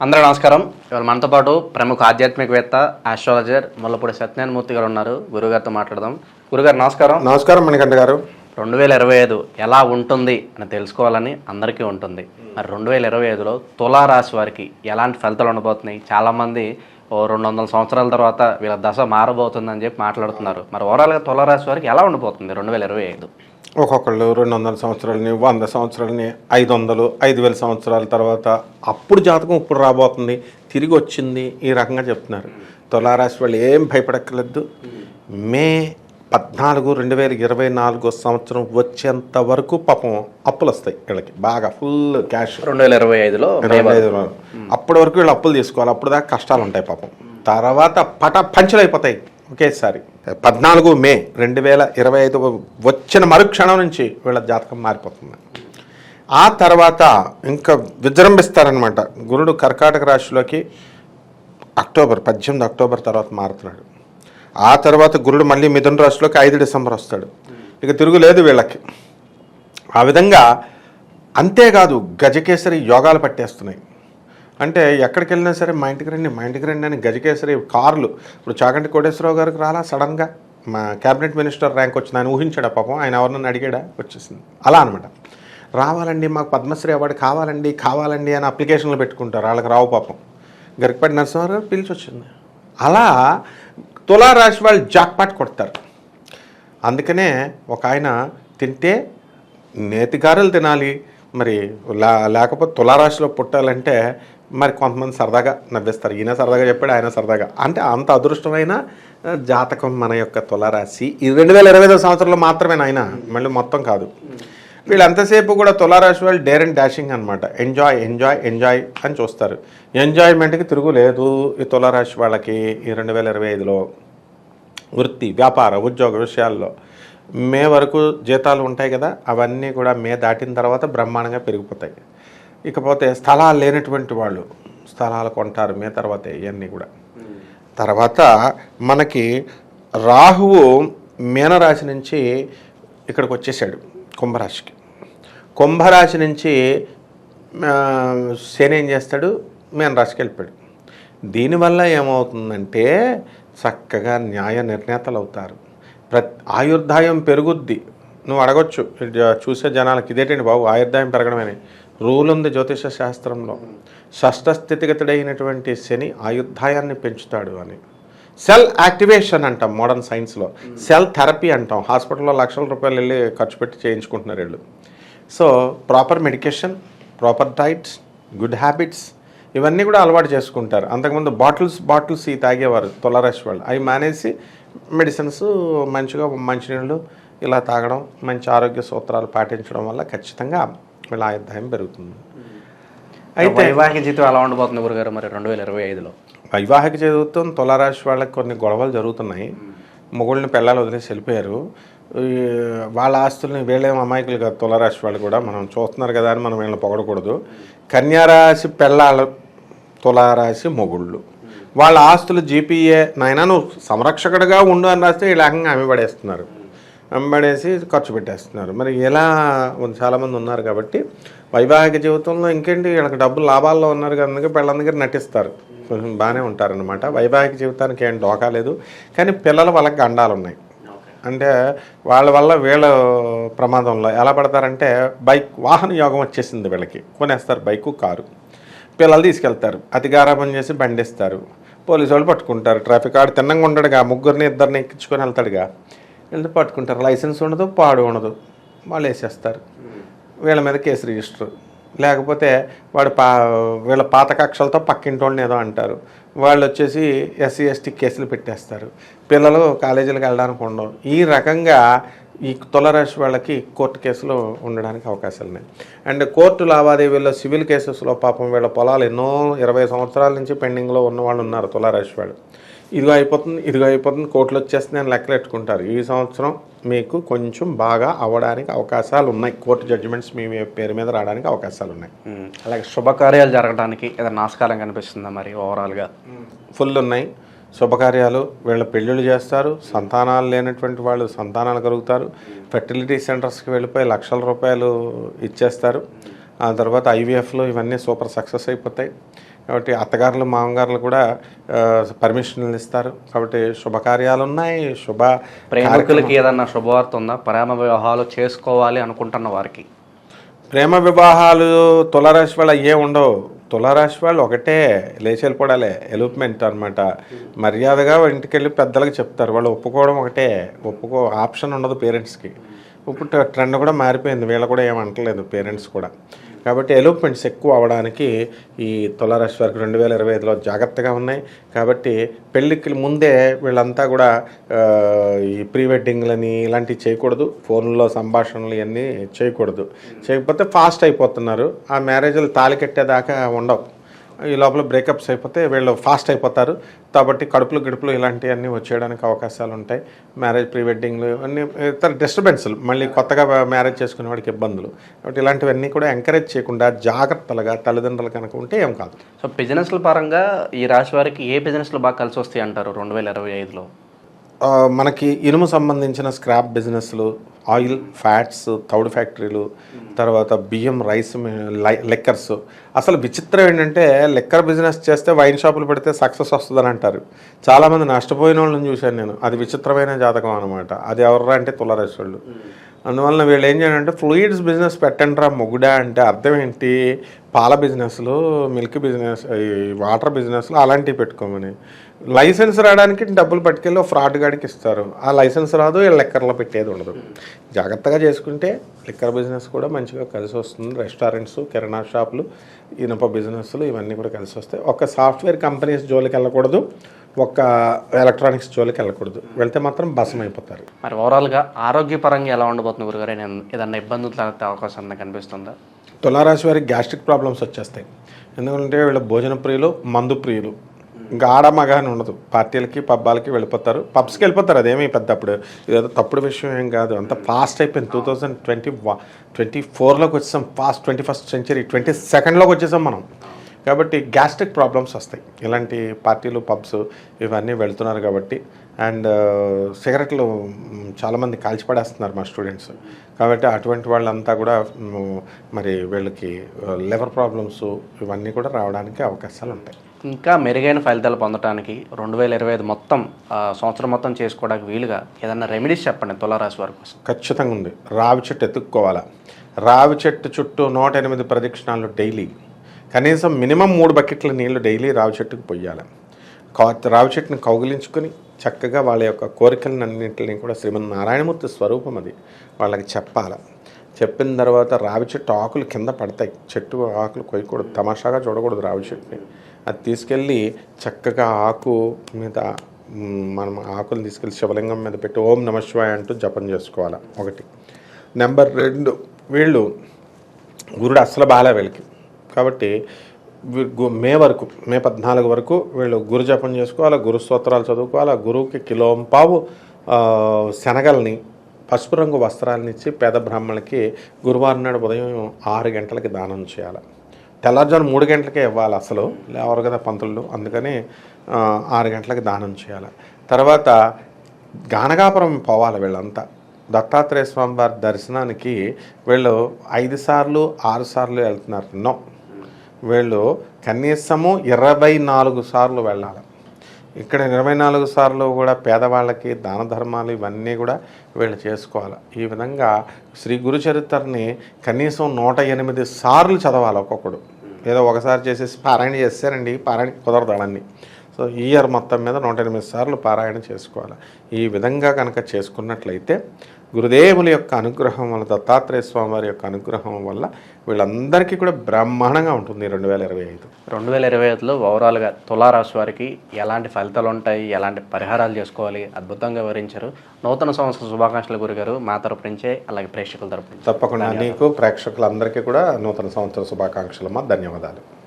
అందరూ నమస్కారం. ఇవాళ మనతో పాటు ప్రముఖ ఆధ్యాత్మికవేత్త ఆస్ట్రాలజర్ ముల్లపూడి సత్యనారాయణ మూర్తి గారు ఉన్నారు. గురుగారితో మాట్లాడదాం. గురుగారు నమస్కారం. నమస్కారం మణికంఠ గారు. 2025 ఎలా ఉంటుంది అని తెలుసుకోవాలని అందరికీ ఉంటుంది. మరి 2025లో తులారాశి వారికి ఎలాంటి ఫలితాలు ఉండబోతున్నాయి? చాలామంది 200 సంవత్సరాల తర్వాత వీళ్ళ దశ మారబోతుందని చెప్పి మాట్లాడుతున్నారు. మరి ఓవరాల్గా తులారాశి వారికి ఎలా ఉండబోతుంది 2025? ఒక్కొక్కళ్ళు 200 సంవత్సరాలని, 100 సంవత్సరాలని, 500, 5000 సంవత్సరాల తర్వాత అప్పుడు జాతకం ఇప్పుడు రాబోతుంది, తిరిగి వచ్చింది, ఈ రకంగా చెప్తున్నారు. తులారాశి వాళ్ళు ఏం భయపడక్కర్లేదు. మే 14, 2024 సంవత్సరం వచ్చేంత వరకు పాపం అప్పులు వస్తాయి వీళ్ళకి, బాగా ఫుల్ క్యాష్. 2025లో అప్పటి వరకు వీళ్ళు అప్పులు తీసుకోవాలి. అప్పుడు దాకా కష్టాలు ఉంటాయి పాపం. తర్వాత పంచులు అయిపోతాయి ఒకేసారి. 14 మే 2025 వచ్చిన మరుక్షణం నుంచి వీళ్ళ జాతకం మారిపోతుంది. ఆ తర్వాత ఇంకా విజృంభిస్తారనమాట. గురుడు కర్కాటక రాశిలోకి 18 అక్టోబర్ తర్వాత మారుతున్నాడు. ఆ తర్వాత గురుడు మళ్ళీ మిథున రాశిలోకి 5 డిసెంబర్ వస్తాడు. ఇక తిరుగులేదు వీళ్ళకి. ఆ విధంగా అంతేకాదు, గజకేసరి యోగాలు పట్టేస్తున్నాయి. అంటే ఎక్కడికి వెళ్ళినా సరే మా ఇంటికి రండి అని గజకేసరి కార్లు. ఇప్పుడు చాగంటి కోటేశ్వరరావు గారికి రాలా సడన్గా మా క్యాబినెట్ మినిస్టర్ ర్యాంక్ వచ్చింది. ఆయన ఊహించాడా పాపం? ఆయన ఎవరినన్నా అడిగాడా? వచ్చేసింది. అలా అనమాట. రావాలండి, మాకు పద్మశ్రీ అవార్డు కావాలండి అని అప్లికేషన్లు పెట్టుకుంటారు. వాళ్ళకి రావు పాపం. గరికపాటి నరసింహారావు గారు పిలిచి వచ్చింది. అలా తులారాశి వాళ్ళు జాక్పాట్ కొడతారు. అందుకనే ఒక ఆయన తింటే నేతిగారెలు తినాలి, మరి లేకపోతే తులారాశిలో పుట్టాలంటే మరి కొంతమంది సరదాగా నవ్వేస్తారు. ఈయన సరదాగా చెప్పాడు, ఆయన సరదాగా. అంటే అంత అదృష్టమైన జాతకం మన యొక్క తులారాశి. ఈ 2025 సంవత్సరంలో మాత్రమే ఆయన, మళ్ళీ మొత్తం కాదు. వీళ్ళు ఎంతసేపు కూడా తులారాశి వాళ్ళు డేర్ అండ్ డాషింగ్ అనమాట. ఎంజాయ్ అని చూస్తారు. ఎంజాయ్మెంట్కి తిరుగులేదు ఈ తులారాశి వాళ్ళకి. ఈ 2025లో వృత్తి, వ్యాపార, ఉద్యోగ విషయాల్లో మే వరకు జీతాలు ఉంటాయి కదా, అవన్నీ కూడా మే దాటిన తర్వాత బ్రహ్మాండంగా పెరిగిపోతాయి. ఇకపోతే స్థలాలు లేనటువంటి వాళ్ళు స్థలాలు కొంటారు మే తర్వాత. ఇవన్నీ కూడా తర్వాత మనకి రాహువు మీనరాశి నుంచి ఇక్కడికి వచ్చేసాడు కుంభరాశికి. కుంభరాశి నుంచి శని ఏం చేస్తాడు? మీనరాశికి వెళ్ళిపోయాడు. దీనివల్ల ఏమవుతుందంటే చక్కగా న్యాయ నిర్ణేతలు అవుతారు. ఆయుర్దాయం పెరుగుద్ది. నువ్వు అడగొచ్చు చూసే జనాలకి, ఇదేంటండి బాబు ఆయుర్దాయం పెరగడమని. రూల్ ఉంది జ్యోతిష శాస్త్రంలో. షష్ఠ స్థితిగతుడైనటువంటి శని ఆయుర్దాయాన్ని పెంచుతాడు అని. సెల్ యాక్టివేషన్ అంటాం మోడర్న్ సైన్స్లో. సెల్ థెరపీ అంటాం. హాస్పిటల్లో లక్షల రూపాయలు వెళ్ళి ఖర్చు పెట్టి చేయించుకుంటున్నారు వీళ్ళు. So proper medication, proper diets, good habits, ఇవన్నీ కూడా అలవాటు చేసుకుంటారు. అంతకుముందు బాటిల్స్ ఈ తాగేవారు తులారాశి వాళ్ళు. అవి మానేసి మెడిసిన్స్, మంచిగా మంచినీళ్ళు ఇలా తాగడం, మంచి ఆరోగ్య సూత్రాలు పాటించడం వల్ల ఖచ్చితంగా వీళ్ళ ఆయుర్దాయం పెరుగుతుంది. అయితే వైవాహిక జీవితం ఎలా ఉండబోతుంది గురుగారు మరి 2025లో? వైవాహిక జీవితం తులారాశి వాళ్ళకి కొన్ని గొడవలు జరుగుతున్నాయి. మొగుళ్ళని పిల్లలు వదిలేసి వెళ్ళిపోయారు. వాళ్ళ ఆస్తుల్ని వీళ్ళేం అమాయకులు కాదు తులారాశి వాళ్ళు కూడా. మనం చూస్తున్నారు కదా అని మనం వీళ్ళని పొగడకూడదు. కన్యారాశి పిల్లలు, తులారాశి మొగుళ్ళు, వాళ్ళ ఆస్తులు జీపీఏ నాయన నువ్వు సంరక్షకుడిగా ఉండు అని రాస్తే ఈ లేకంగా అమ్మిపడేస్తున్నారు. అమ్మబడేసి ఖర్చు పెట్టేస్తున్నారు. మరి ఇలా చాలామంది ఉన్నారు. కాబట్టి వైవాహిక జీవితంలో ఇంకేంటి, వీళ్ళకి డబ్బులు లాభాల్లో ఉన్నారు కనుక పిల్లల దగ్గర నటిస్తారు, కొంచెం బాగానే ఉంటారనమాట. వైవాహిక జీవితానికి ఏం డోకా లేదు. కానీ పిల్లల వాళ్ళకి గండాలు ఉన్నాయి. అంటే వాళ్ళ వల్ల వీళ్ళ ప్రమాదంలో ఎలా పడతారంటే, వాహన యోగం వచ్చేసింది వీళ్ళకి. కొనేస్తారు బైకు, కారు, పిల్లలు తీసుకెళ్తారు, అతిగారాపం చేసి బండిస్తారు, పోలీసు వాళ్ళు పట్టుకుంటారు. ట్రాఫిక్ ఆడు తిన్నంగా ఉండడుగా, ముగ్గురిని ఇద్దరిని ఎక్కించుకొని వెళ్తాడుగా, వీళ్ళు పట్టుకుంటారు. లైసెన్స్ ఉండదు, పాడు ఉండదు, వాళ్ళు వేసేస్తారు. వీళ్ళ మీద కేసు రిజిస్టర్. లేకపోతే వీళ్ళ పాత కక్షలతో పక్కింటి వాళ్ళని ఏదో అంటారు, వాళ్ళు వచ్చేసి SC ST కేసులు పెట్టేస్తారు. పిల్లలు కాలేజీలకు వెళ్ళడానికి ఉండవు. ఈ రకంగా ఈ తులారాశి వాళ్ళకి కోర్టు కేసులు ఉండడానికి అవకాశాలు ఉన్నాయి. అండ్ కోర్టు లావాదేవీల్లో సివిల్ కేసెస్లో పాపం వీళ్ళ పొలాలు ఎన్నో 20 సంవత్సరాల నుంచి పెండింగ్లో ఉన్న వాళ్ళు ఉన్నారు తులారాశి వాళ్ళు. ఇదిగో అయిపోతుంది కోర్టులు వచ్చేస్తుంది అని లెక్కలెట్టుకుంటారు. ఈ సంవత్సరం మీకు కొంచెం బాగా అవ్వడానికి అవకాశాలు ఉన్నాయి. కోర్టు జడ్జిమెంట్స్ మీ పేరు మీద రావడానికి అవకాశాలు ఉన్నాయి. అలాగే శుభకార్యాలు జరగడానికి ఏదైనా ఆస్కారం కనిపిస్తుందా మరి ఓవరాల్గా? ఫుల్ ఉన్నాయి శుభకార్యాలు. వీళ్ళ పెళ్ళిళ్ళు చేస్తారు. సంతానాలు లేనటువంటి వాళ్ళు సంతానాలు కలుగుతారు. ఫెర్టిలిటీ సెంటర్స్కి వెళ్ళిపోయి లక్షల రూపాయలు ఇచ్చేస్తారు. ఆ తర్వాత IVFలో ఇవన్నీ సూపర్ సక్సెస్ అయిపోతాయి. కాబట్టి అత్తగారులు మామగారులు కూడా పర్మిషన్లు ఇస్తారు. కాబట్టి శుభకార్యాలు ఉన్నాయి, ప్రేమికులకి ఏదన్నా శుభవార్త ఉందా? ప్రేమ వివాహాలు చేసుకోవాలి అనుకుంటున్న వారికి ప్రేమ వివాహాలు తులారాశి వాళ్ళు అయ్యే ఉండవు. తులారాశి వాళ్ళు ఒకటే లేచి వెళ్ళిపోవడాలే, ఎలూప్మెంట్ అనమాట. మర్యాదగా ఇంటికి వెళ్ళి పెద్దలకు చెప్తారు, వాళ్ళు ఒప్పుకోవడం ఒకటే, ఆప్షన్ ఉండదు పేరెంట్స్కి. ఇప్పుడు ట్రెండ్ కూడా మారిపోయింది, వీళ్ళు కూడా ఏమంటలేదు పేరెంట్స్ కూడా. కాబట్టి ఎలూప్మెంట్స్ ఎక్కువ అవడానికి ఈ తులారాశి వారికి 2025లో జాగ్రత్తగా ఉన్నాయి. కాబట్టి పెళ్ళికి ముందే వీళ్ళంతా కూడా ఈ ప్రీ వెడ్డింగ్లని ఇలాంటివి చేయకూడదు, ఫోన్లో సంభాషణలు ఇవన్నీ చేయకూడదు. చేయకపోతే ఫాస్ట్ అయిపోతున్నారు, ఆ మ్యారేజ్లు తాళి కట్టేదాకా ఉండవు. ఈ లోపల బ్రేకప్స్ అయిపోతే వీళ్ళు ఫాస్ట్ అయిపోతారు. కాబట్టి కడుపులు ఇలాంటివన్నీ వచ్చేయడానికి అవకాశాలు ఉంటాయి. మ్యారేజ్ ప్రీ వెడ్డింగ్లు అన్నీ ఇతర డిస్టర్బెన్స్లు, మళ్ళీ కొత్తగా మ్యారేజ్ చేసుకునే వాడికి ఇబ్బందులు. కాబట్టి ఇలాంటివన్నీ కూడా ఎంకరేజ్ చేయకుండా జాగ్రత్తలుగా తల్లిదండ్రులు కనుక ఉంటే ఏం కాదు. సో బిజినెస్ల పరంగా ఈ రాశి వారికి ఏ బిజినెస్లు బాగా కలిసి వస్తాయి అంటారు 2025లో? మనకి ఇనుము సంబంధించిన స్క్రాప్ బిజినెస్లు, ఆయిల్, ఫ్యాట్స్, తౌడు ఫ్యాక్టరీలు, తర్వాత బియ్యం, రైస్, లెక్కర్స్. అసలు విచిత్రం ఏంటంటే లెక్కర్ బిజినెస్ చేస్తే వైన్ షాపులు పెడితే సక్సెస్ వస్తుందని అంటారు. చాలామంది నష్టపోయిన వాళ్ళని చూశాను నేను. అది విచిత్రమైన జాతకం అనమాట. అది ఎవర్రా అంటే తులారాశి వాళ్ళు. అందువలన వీళ్ళు ఏం చేయాలంటే ఫ్లూయిడ్స్ బిజినెస్ పెట్టండి రా మొగుడా అంటే అర్థం ఏంటి? పాల బిజినెస్లు, మిల్క్ బిజినెస్, వాటర్ బిజినెస్లు అలాంటివి పెట్టుకోమని. లైసెన్స్ రావడానికి డబ్బులు పట్టుకెళ్ళి ఫ్రాడ్ గాడికి ఇస్తారు. ఆ లైసెన్స్ రాదు, లెక్కర్లో పెట్టేది ఉండదు. జాగ్రత్తగా చేసుకుంటే లిక్కర్ బిజినెస్ కూడా మంచిగా కలిసి వస్తుంది. రెస్టారెంట్స్, కిరాణా షాపులు, ఇనుప బిజినెస్లు ఇవన్నీ కూడా కలిసి వస్తాయి. ఒక సాఫ్ట్వేర్ కంపెనీస్ జోలికి వెళ్ళకూడదు, ఒక ఎలక్ట్రానిక్స్ జోలికి వెళ్ళకూడదు. వెళ్తే మాత్రం భస్మ అయిపోతారు. మరి ఓవరాల్గా ఆరోగ్యపరంగా ఎలా ఉండబోతుంది గురుగారు? ఏదన్నా ఇబ్బందులు తలెత్తే అవకాశం నాకు కనిపిస్తుందా? తులారాశి వారికి గ్యాస్ట్రిక్ ప్రాబ్లమ్స్ వచ్చేస్తాయి. ఎందుకంటే వీళ్ళు భోజన ప్రియులు, మందు ప్రియులు. ఇంకా ఆడమగా అని ఉండదు. పార్టీలకి, పబ్బాలకి వెళ్ళిపోతారు, పబ్స్కి వెళ్ళిపోతారు. అదేమీ పెద్ద అప్పుడు ఇదేదో తప్పుడు విషయం ఏం కాదు. అంత ఫాస్ట్ అయిపోయింది. 2024లోకి వచ్చేసాం, ఫాస్ట్ 21st century 22ndలోకి వచ్చేసాం మనం. కాబట్టి గ్యాస్ట్రిక్ ప్రాబ్లమ్స్ వస్తాయి ఇలాంటి పార్టీలు, పబ్స్ ఇవన్నీ వెళ్తున్నారు కాబట్టి. అండ్ సిగరెట్లు చాలామంది కాల్చిపడేస్తున్నారు మా స్టూడెంట్స్. కాబట్టి అటువంటి వాళ్ళంతా కూడా మరి వీళ్ళకి లివర్ ప్రాబ్లమ్స్ ఇవన్నీ కూడా రావడానికి అవకాశాలు ఉంటాయి. ఇంకా మెరుగైన ఫలితాలు పొందడానికి 2025 మొత్తం సంవత్సరం మొత్తం చేసుకోవడానికి వీలుగా ఏదన్నా రెమెడీస్ చెప్పండి తులారాశి వారి కోసం. ఖచ్చితంగా ఉంది. రావి చెట్టు ఎత్తుక్కోవాలా. రావి చెట్టు చుట్టూ 108 ప్రదక్షిణాలు డైలీ, కనీసం మినిమం 3 బకెట్ల నీళ్లు డైలీ రావి చెట్టుకు పొయ్యాలి. రావి చెట్టుని కౌగిలించుకొని చక్కగా వాళ్ళ యొక్క కోరికలన్నింటినీ కూడా శ్రీమన్నారాయణమూర్తి స్వరూపం అది వాళ్ళకి చెప్పాలి. చెప్పిన తర్వాత రావి చెట్టు ఆకులు కింద పడతాయి. చెట్టు ఆకులు కొయ్యకూడదు, తమాషాగా చూడకూడదు రావి చెట్టుని. అది తీసుకెళ్ళి చక్కగా ఆకు మీద మనం ఆకులు తీసుకెళ్ళి శివలింగం మీద పెట్టి ఓం నమః శివాయ అంటూ జపం చేసుకోవాలి. 1. నెంబర్ 2, వీళ్ళు గురుడు అస్సలు బాలే వీళ్ళకి. కాబట్టి మే 14 వరకు వీళ్ళు గురు జపం చేసుకోవాలి, గురు స్తోత్రాలు చదువుకోవాలి. గురువుకి 1.5 కిలో శనగల్ని, పసుపు రంగు వస్త్రాలను ఇచ్చి పేద బ్రాహ్మణులకి గురువారం నాడు ఉదయం 6 గంటలకి దానం చేయాలి. తెల్లారుజాము 3 గంటలకే ఇవ్వాలి, అసలు లేవరు కదా పంతులు, అందుకని 6 గంటలకి దానం చేయాలి. తర్వాత గానగాపురం పోవాలి వీళ్ళంతా. దత్తాత్రేయ స్వామి వారి దర్శనానికి వీళ్ళు 5 సార్లు 6 సార్లు వెళ్తున్నారు. వీళ్ళు కనీసము 24 సార్లు వెళ్ళాలి. ఇక్కడ 24 సార్లు కూడా పేదవాళ్ళకి దాన ధర్మాలు ఇవన్నీ కూడా వీళ్ళు చేసుకోవాలి. ఈ విధంగా శ్రీ గురు చరిత్రని కనీసం 108 సార్లు చదవాలి ఒక్కొక్కడు. ఏదో ఒకసారి చేసేసి పారాయణ చేస్తారండి, పారాయణ కుదరదాడన్ని. సో ఈ ఇయర్ మొత్తం మీద 108 సార్లు పారాయణ చేసుకోవాలి. ఈ విధంగా కనుక చేసుకున్నట్లయితే గురుదేవుల యొక్క అనుగ్రహం వల్ల, దత్తాత్రేయ స్వామి వారి యొక్క అనుగ్రహం వల్ల వీళ్ళందరికీ కూడా బ్రహ్మాండంగా ఉంటుంది 2025. 2025లో ఓవరాల్గా తులారాశి వారికి ఎలాంటి ఫలితాలు ఉంటాయి, ఎలాంటి పరిహారాలు చేసుకోవాలి, అద్భుతంగా వివరించారు. నూతన సంవత్సర శుభాకాంక్షలు గురుగారు మా తరపు నుంచే, అలాగే ప్రేక్షకుల తరపు నుంచి. తప్పకుండా నీకు, ప్రేక్షకులందరికీ కూడా నూతన సంవత్సర శుభాకాంక్షలు. ధన్యవాదాలు.